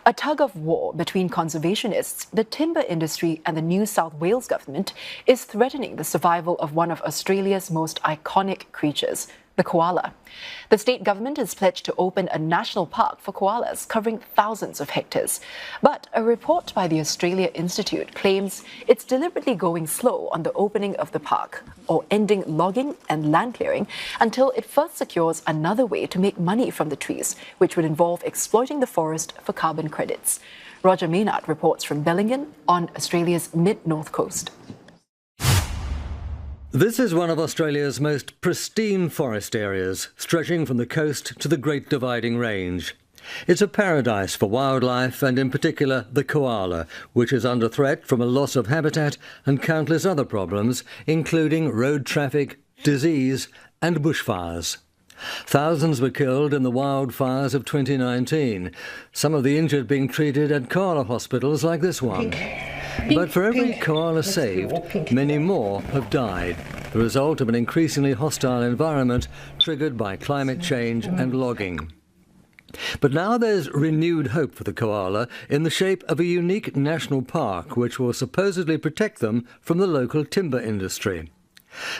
A tug of war between conservationists, the timber industry and the New South Wales government is threatening the survival of one of Australia's most iconic creatures, the koala. The state government has pledged to open a national park for koalas covering thousands of hectares. But a report by the Australia Insitute claims it's deliberately going slow on the opening of the park, or ending logging and land clearing until it first secures another way to make money from the trees, which would involve exploiting the forest for carbon credits. Roger Maynard reports from Bellingham on Australia's mid-north coast. This is one of Australia's most pristine forest areas, stretching from the coast to the Great Dividing Range. It's a paradise for wildlife and in particular the koala, which is under threat from a loss of habitat and countless other problems, including road traffic, disease and bushfires. Thousands were killed in the wildfires of 2019, some of the injured being treated at koala hospitals like this one. But for every koala saved, many more have died, the result of an increasingly hostile environment triggered by climate change and logging. But now there's renewed hope for the koala in the shape of a unique national park which will supposedly protect them from the local timber industry.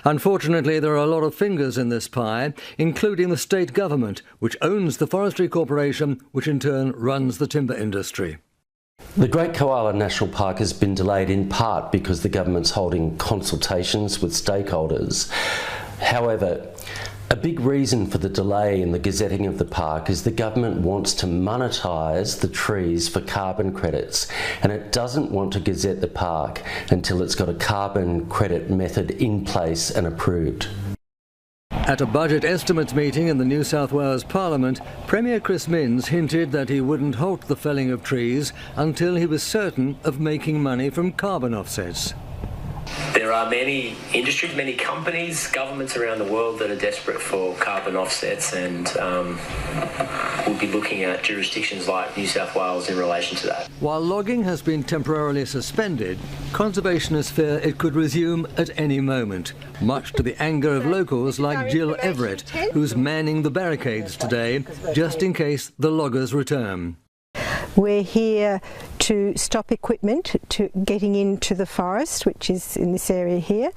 Unfortunately, there are a lot of fingers in this pie, including the state government, which owns the Forestry Corporation, which in turn runs the timber industry. The Great Koala National Park has been delayed in part because the government's holding consultations with stakeholders. However, a big reason for the delay in the gazetting of the park is the government wants to monetise the trees for carbon credits, and it doesn't want to gazette the park until it's got a carbon credit method in place and approved. At a budget estimates meeting in the New South Wales Parliament, Premier Chris Minns hinted that he wouldn't halt the felling of trees until he was certain of making money from carbon offsets. There are many industries, many companies, governments around the world that are desperate for carbon offsets, and we'll be looking at jurisdictions like New South Wales in relation to that. While logging has been temporarily suspended, conservationists fear it could resume at any moment, much to the anger of locals like Jill Everett, who's manning the barricades today, just in case the loggers return. We're here to stop equipment to getting into the forest, which is in this area here.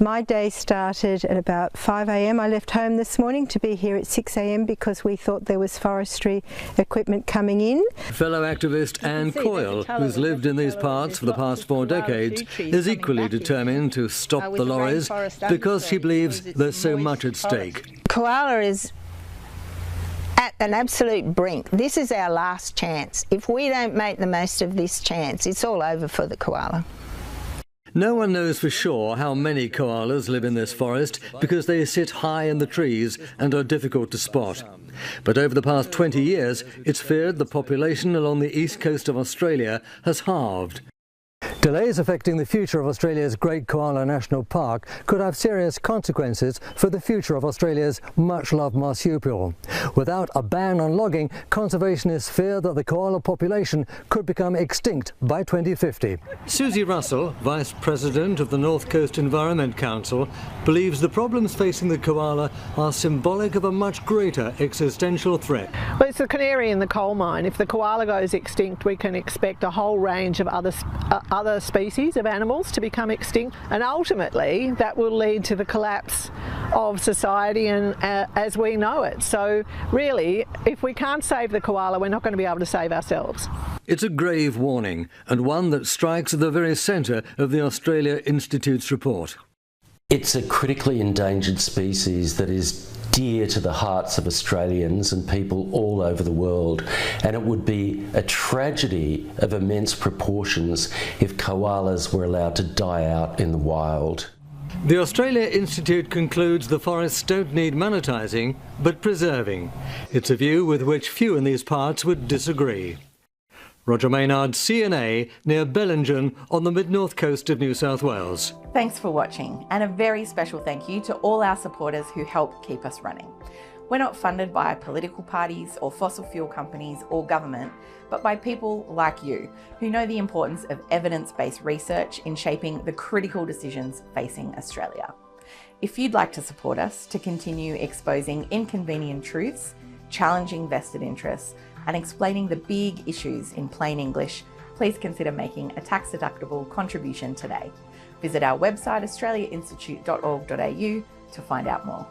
My day started at about 5 a.m. I left home this morning to be here at 6 a.m. because we thought there was forestry equipment coming in. Fellow activist Anne Coyle, who's lived in these parts for the past 4 decades, is equally determined to stop the lorries because she believes there's so much at stake. Koala is at an absolute brink. This is our last chance. If we don't make the most of this chance, it's all over for the koala. No one knows for sure how many koalas live in this forest because they sit high in the trees and are difficult to spot. But over the past 20 years, it's feared the population along the east coast of Australia has halved. Delays affecting the future of Australia's Great Koala National Park could have serious consequences for the future of Australia's much-loved marsupial. Without a ban on logging, conservationists fear that the koala population could become extinct by 2050. Susie Russell, Vice President of the North Coast Environment Council, believes the problems facing the koala are symbolic of a much greater existential threat. Well, it's the canary in the coal mine. If the koala goes extinct, we can expect a whole range of other species of animals to become extinct, and ultimately that will lead to the collapse of society and as we know it. So really, if we can't save the koala, we're not going to be able to save ourselves. It's a grave warning, and one that strikes at the very centre of the Australia Institute's report. It's a critically endangered species that is dear to the hearts of Australians and people all over the world, and it would be a tragedy of immense proportions if koalas were allowed to die out in the wild. The Australia Institute concludes the forests don't need monetising, but preserving. It's a view with which few in these parts would disagree. Roger Maynard, CNA, near Bellingham on the mid-north coast of New South Wales. Thanks for watching, and a very special thank you to all our supporters who help keep us running. We're not funded by political parties or fossil fuel companies or government, but by people like you who know the importance of evidence-based research in shaping the critical decisions facing Australia. If you'd like to support us to continue exposing inconvenient truths, challenging vested interests, and explaining the big issues in plain English, please consider making a tax-deductible contribution today. Visit our website australiainstitute.org.au to find out more.